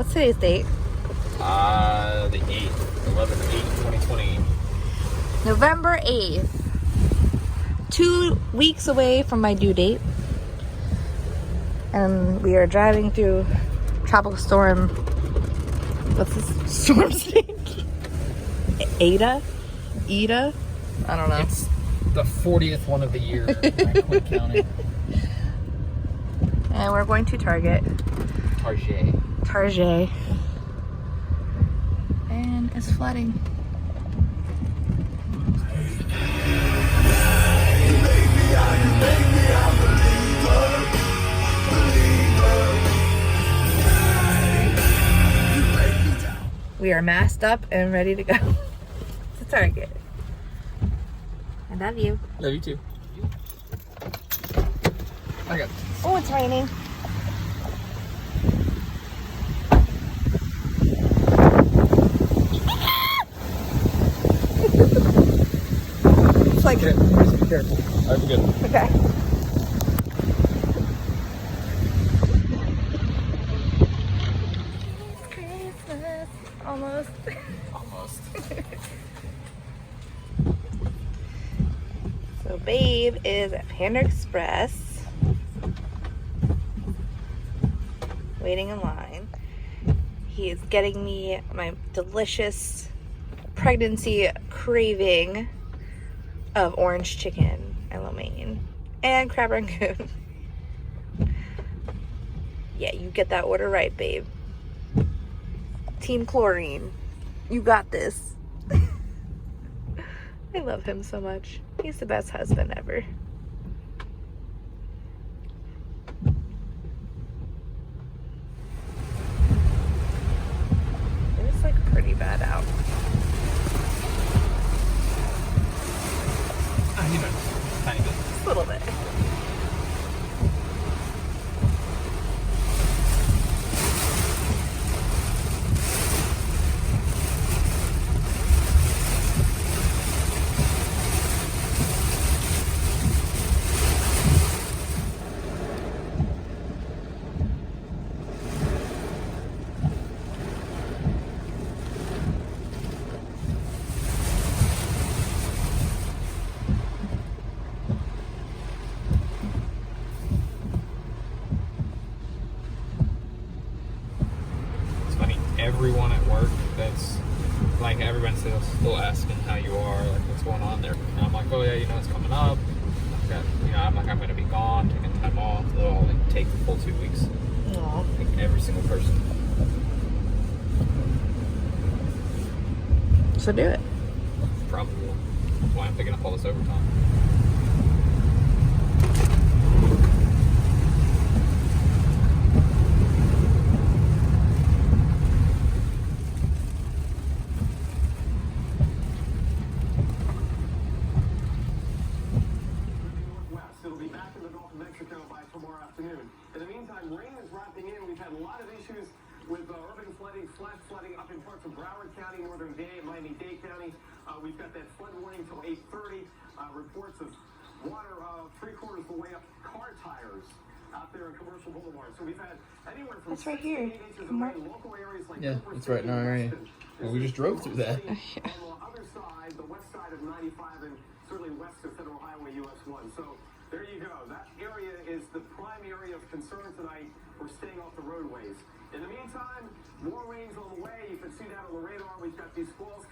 What's today's date? The 8th. 11/8/2020. November 8th. 2 weeks away from my due date. And we are driving through Tropical Storm. What's this storm name? Eta? Eta? I don't know. It's the 40th one of the year in Broward County. And we're going to Target. Target. And it's flooding. We are masked up and ready to go to Target. I love you. Love you too. I got this. Oh, it's raining. It's like... Okay, be careful. All right, we're good. Okay. Christmas. Almost. Almost. So Babe is at Panda Express, waiting in line. He is getting me my delicious pregnancy craving of orange chicken and lo mein and crab rangoon. Yeah, you get that order right, babe. Team Chlorine, you got this. I love him so much. He's the best husband ever. It's like pretty bad out. You know, tiny bit. Just a little bit. Everyone at work that's like everyone's still asking how you are, like what's going on there. And I'm like, oh yeah, it's coming up. I've got, I'm gonna be gone, taking time off. They'll all take the full 2 weeks. Aww. Like every single person. So do it. Probably will. That's why I'm picking up all this overtime. Rain is wrapping in. We've had a lot of issues with urban flooding, flash flooding up in parts of Broward County, northern Miami-Dade County. We've got that flood warning till 8:30. Reports of water 3/4 of the way up car tires out there in Commercial Boulevard. So we've had anywhere from that's right here. 6 to 8 inches of rain. Local areas like it's right in our area. Well, we just drove through that. On the other side, the west side of 95 and certainly west of Federal Highway US 1. So there you go. That area is the prime area of concern tonight. We're staying off the roadways. In the meantime, more rain's on the way. You can see that on the radar. We've got these squalls